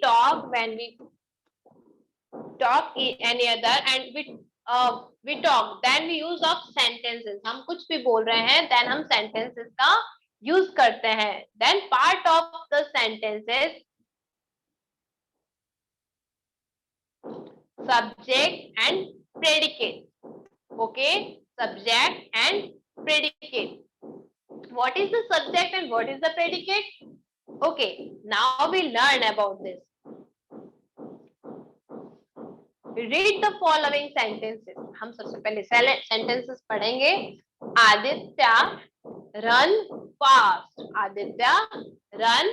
talk, when we talk any other, and we talk, then we use of sentences. हम कुछ भी बोल रहे हैं, then हम sentences का use करते हैं. Then part of the sentences, subject and predicate. Okay, subject and predicate. What is the subject and what is the predicate? Okay, now we learn about this. Read the following sentences. हम सबसे पहले sentences पढ़ेंगे. Aditya run fast. Aditya run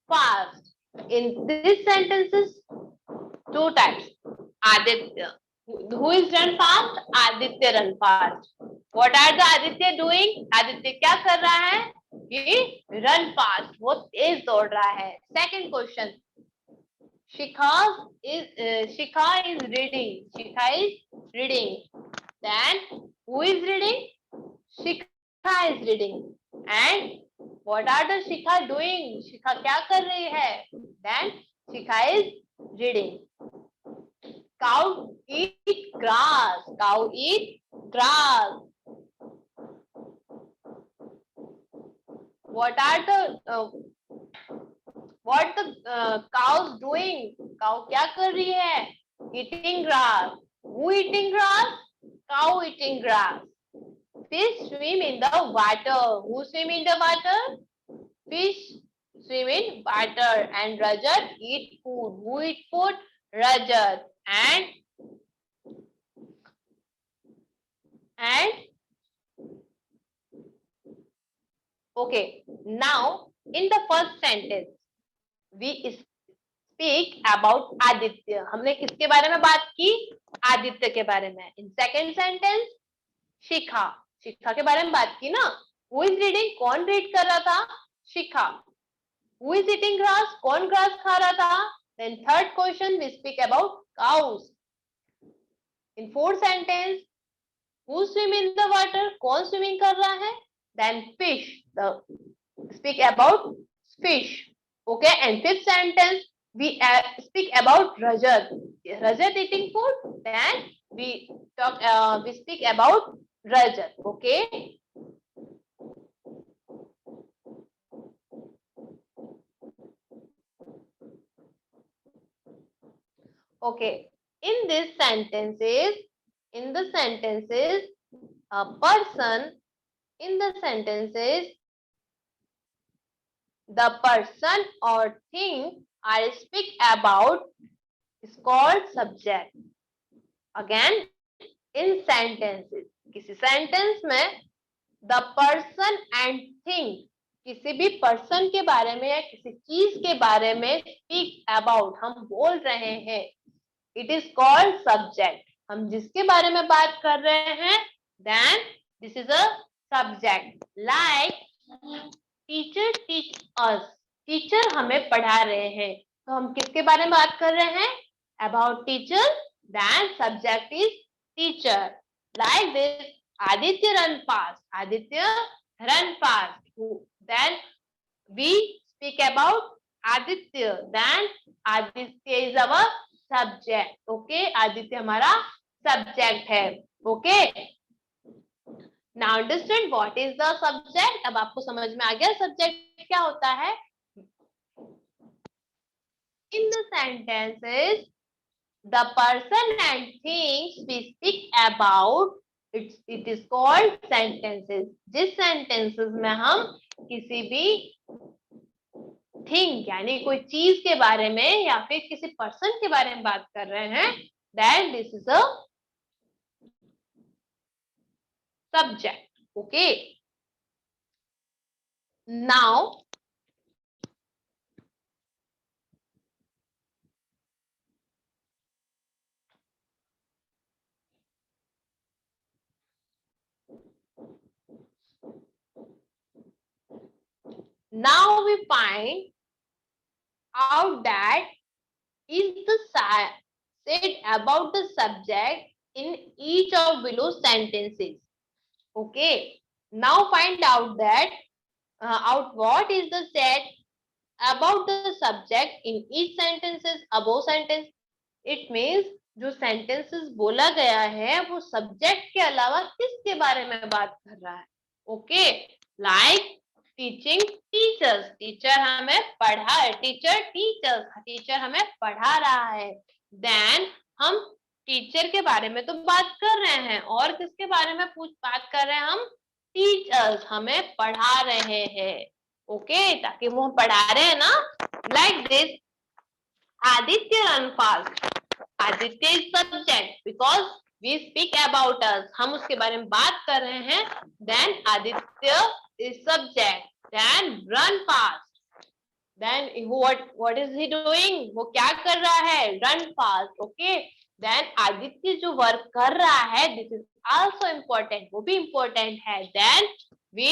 fast. In these sentences, two types. Aditya. Who is run fast? Aditya run fast. What are the Aditya doing? Aditya क्या कर रहा है? He run fast. वो तेज दौड़ रहा है. Second question. Shikha is reading. Shikha is reading. Then who is reading? Shikha is reading. And what are the Shikha doing? Shikha क्या कर रही है? Then Shikha is reading. Cow eat grass. Cow eat grass. What the cows doing? Cow क्या कर रही है? Eating grass. Who eating grass? Cow eating grass. Fish swim in the water. Who swim in the water? Fish swim in water. And Rajat eat food. Who eat food? Rajat. And okay, now in the first sentence we speak about Aditya. हमने किसके बारे में बात की? आदित्य के बारे में. In second sentence, शिखा. शिखा के बारे में बात की ना. Who is reading? कौन read कर रहा था? शिखा. Who is eating grass? कौन grass खा रहा था? Then third question we speak about cows. In fourth sentence, who swim in the water? कौन swimming कर रहा है? Then fish. Speak about fish. Okay, and fifth sentence we speak about Rajat. Rajat eating food. Then we speak about Rajat. Okay. Okay. In the sentences, a person. In the sentences, the person or thing I speak about is called subject. Again, in sentences, किसी sentence में the person and thing, किसी भी person के बारे में या किसी चीज के बारे में speak about, हम बोल रहे हैं, it is called subject. हम जिसके बारे में बात कर रहे हैं, then this is a subject. Like teacher teach us. Teacher हमें पढ़ा रहे हैं, तो हम किसके बारे में बात कर रहे हैं? About teacher. Then subject is teacher. Like this, Aditya run fast. Aditya run fast. Then we speak about Aditya. Then Aditya is our subject. Okay, Aditya हमारा subject है. Okay. Now understand what is the subject. अब आपको समझ में आ गया subject क्या होता है. In the sentences, the person and things we speak about, it is called sentences. जिस sentences में हम किसी भी thing यानी कोई चीज के बारे में या फिर किसी person के बारे में बात कर रहे हैं, then this is a subject. Okay. Now we find out that is the said about the subject in each of below sentences. Okay. Now find out that out what is the said about the subject in each sentences above sentence. It means जो sentences बोला गया है वो subject के अलावा किसके बारे में बात कर रहा है. Okay, like teaching teachers. Teacher हमें पढ़ा है. Teacher हमें पढ़ा रहा है. Then हम टीचर के बारे में तो बात कर रहे हैं और किसके बारे में बात कर रहे हैं हम. टीचर्स हमें पढ़ा रहे हैं. ओके, ताकि वो पढ़ा रहे हैं ना. Like this, Aditya run fast. Aditya is subject because we speak about us. हम उसके बारे में बात कर रहे हैं. Then Aditya is subject. Then run fast. Then what is he doing? वो क्या कर रहा है? Run fast. Okay. Then Aditya जो वर्क कर रहा है, this is also important. वो भी important है. Then we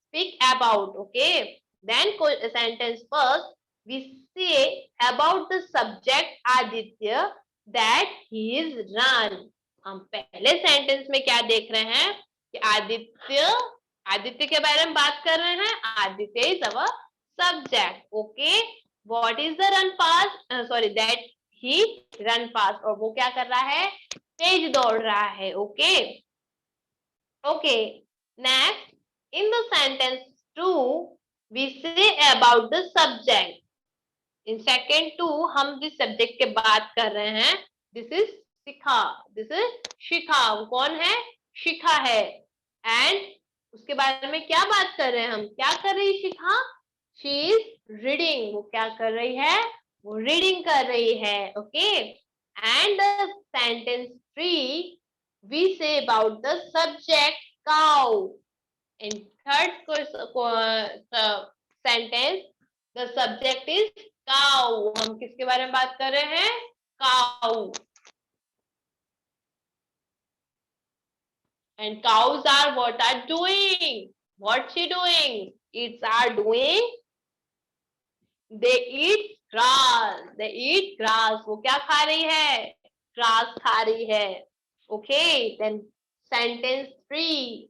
speak about. Okay. Then sentence first we say about the subject Aditya that he is run. हम पहले सेंटेंस में क्या देख रहे हैं कि आदित्य के बारे में बात कर रहे हैं. Aditya is our subject. Okay, what is the run fast? That he run fast. और वो क्या कर रहा है? तेज दौड़ रहा है. Okay, next in the sentence 2 we say about the subject. In second 2 हम जिस subject के बात कर रहे हैं, this is शिखा. वो कौन है? शिखा है. and उसके बारे में क्या बात कर रहे हैं हम? क्या कर रही शिखा? She is reading. वो क्या कर रही है? वो reading कर रही है. Okay. And the sentence 3 we say about the subject cow. In third sentence the subject is cow. हम किसके बारे में बात कर रहे हैं? Cow. And cows are what are doing? What she doing? It's are doing. They eat grass. वो क्या खा रही है? Grass खा रही है. Okay, then sentence 3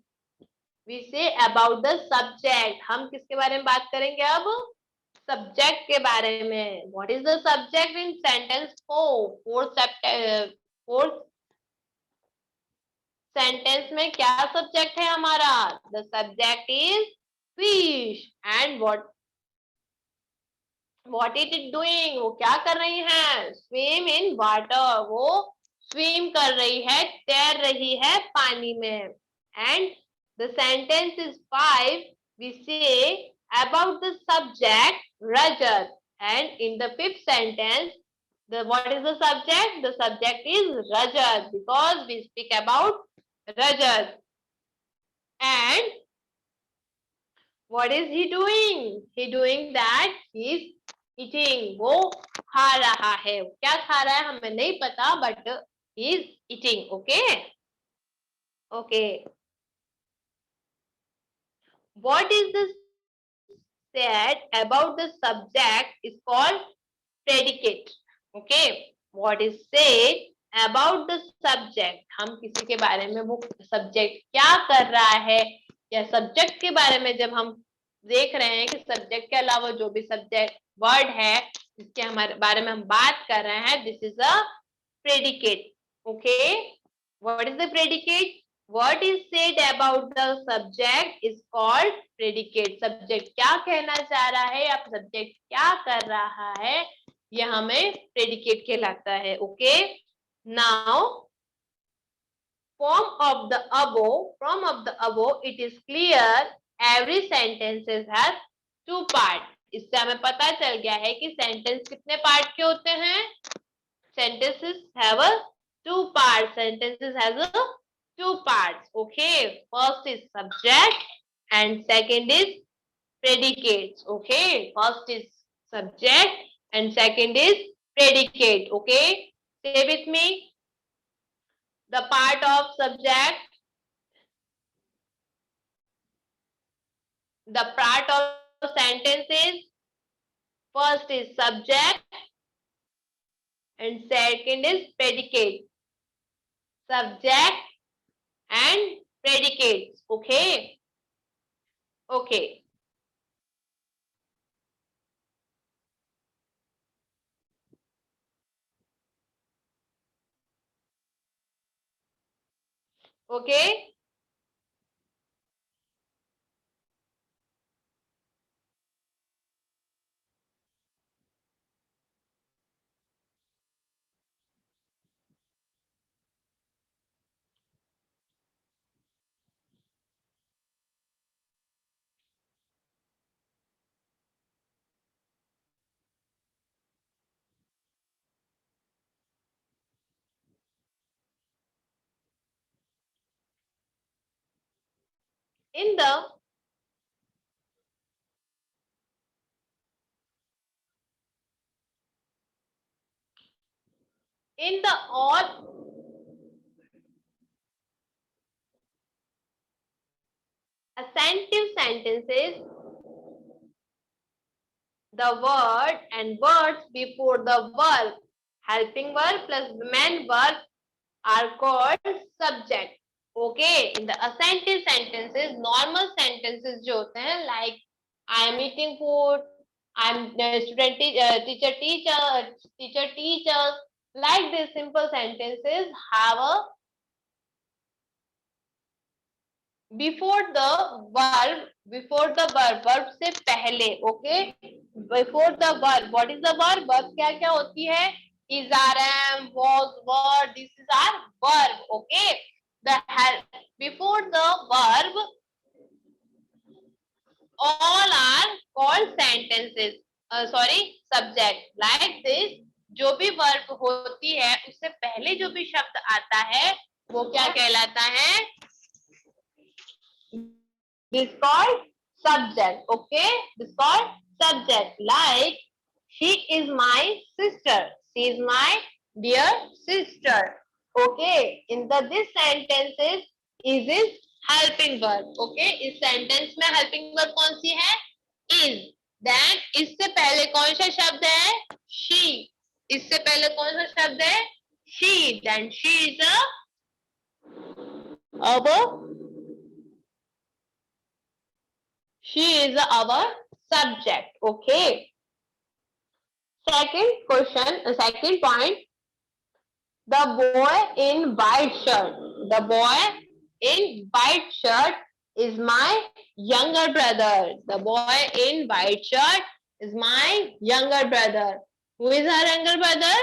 we say about the subject. हम किसके बारे में बात करेंगे अब? Subject के बारे में. What is the subject in sentence 4? Fourth sentence में क्या subject है हमारा? The subject is fish. And what it is doing? वो क्या कर रही है? Swim in water. वो swim कर रही है, तैर रही है पानी में. And the sentence is 5 we say about the subject Rajat. And in the fifth sentence what is the subject? The subject is Rajat because we speak about Rajat. And what is he doing? He doing that he is eating. वो खा रहा है. क्या खा रहा है हमें नहीं पता, but he is eating. Okay. What is the said about the subject is called predicate. Okay. What is said about the subject? हम किसी के बारे में वो subject क्या कर रहा है या subject के बारे में जब हम देख रहे हैं कि subject के अलावा जो भी subject word है जिसके हमारे बारे में हम बात कर रहे हैं, this is a predicate. Okay. What is the predicate? What is said about the subject is called predicate. Subject क्या कहना चाह रहा है या subject क्या कर रहा है, यह हमें predicate कहलाता है. Okay. Now from of the above it is clear every sentences has two parts. इससे हमें पता चल गया है कि sentence कितने part के होते हैं. Sentences have a two parts. Sentences has a two parts. Okay. First is subject and second is predicates. Okay. First is subject and second is predicate. Okay. Say with me. The part of subject. The part of sentences. First is subject and second is predicate. Subject and predicates. Okay. Okay. In the all assentive sentences, the word and words before the verb, helping verb plus main verb are called subject. Okay, in the assentive sentences, normal sentences जो होते हैं like I am eating food, I am student teacher teachers, like these simple sentences have a before the verb से पहले. Okay, before the verb, what is the verb क्या क्या होती है? Is, are, am, was, were, this is our verb. Okay, the before the verb all are called sentences, sorry, subject. Like this, जो भी verb होती है उससे पहले जो भी शब्द आता है वो क्या कहलाता है? This called subject. Okay, this called subject. Like she is my sister, she is my dear sister. Okay, in the this sentences is helping verb. Okay, इस sentence में helping verb कौन सी है? Is. Then इससे पहले कौन सा शब्द है? She. इससे पहले कौन सा शब्द है? She. Then she is she is our subject. Okay. Second question, second point. The boy in white shirt. The boy in white shirt is my younger brother. The boy in white shirt is my younger brother. Who is our younger brother?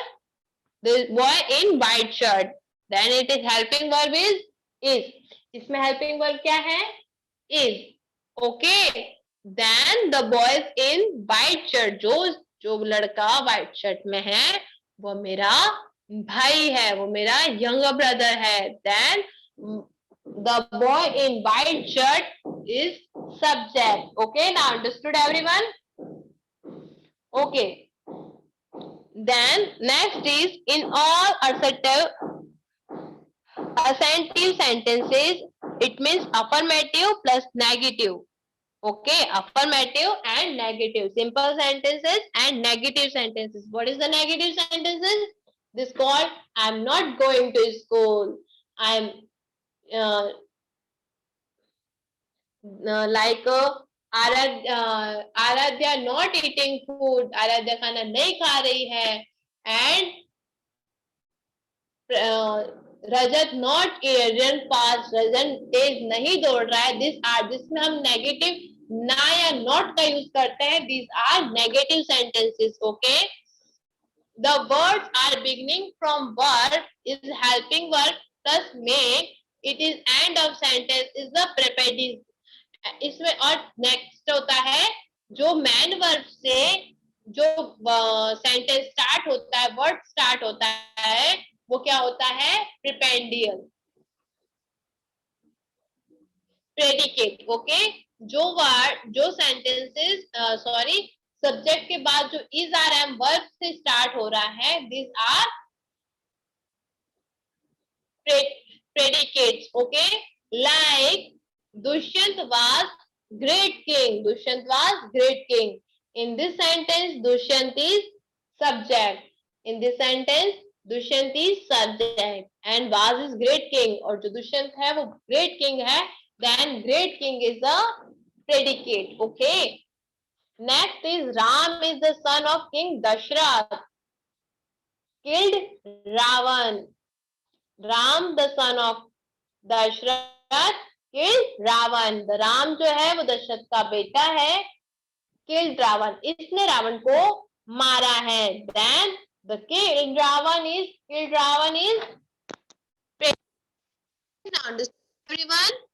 The boy in white shirt. Then it is helping verb is. इसमें helping verb क्या है? Is. Okay. Then the boys in white shirt. जो लड़का white shirt में है वो मेरा भाई है, वो मेरा younger brother है. Then the boy in white shirt is subject. Okay, now understood everyone? Okay. Then next is in all assentive sentences, it means affirmative plus negative. Okay, affirmative and negative. Simple sentences and negative sentences. What is the negative sentences? This called I'm not going to school. I'm like Aaradhya not eating food. Aaradhya खाना नहीं खा रही है. And Rajat not run fast. रजत तेज नहीं दौड़ रहा है. This are, जिसमें हम negative ना या not का यूज करते हैं. These are negative sentences. Okay. The words are beginning from verb is helping verb plus make. It is end of sentence is the preposition. इसमें और नेक्स्ट होता है जो मैन वर्ब से जो सेंटेंस स्टार्ट होता है, वर्ड स्टार्ट होता है, वो क्या होता है? प्रिपेंडियल, प्रेडिकेट. ओके, जो वर्ड जो सेंटेंसेस सॉरी सब्जेक्ट के बाद जो इज आर एम वर्ब से स्टार्ट हो रहा है, this are predicates. Okay, like Dushyant was great king. Dushyant was great king. In this sentence Dushyant is subject. In this sentence Dushyant is subject and was is great king. और जो दुष्यंत है वो great king है. Then great king is the predicate. Okay. Next is Ram is the son of King Dashrath. Killed Ravan. Ram, the son of Dasharatha killed Ravana. Ram जो है वो दशरथ का बेटा है। किल्ड रावण, इसने रावण को मारा है। Then the killed Ravana is, killed Ravana is, understood everyone?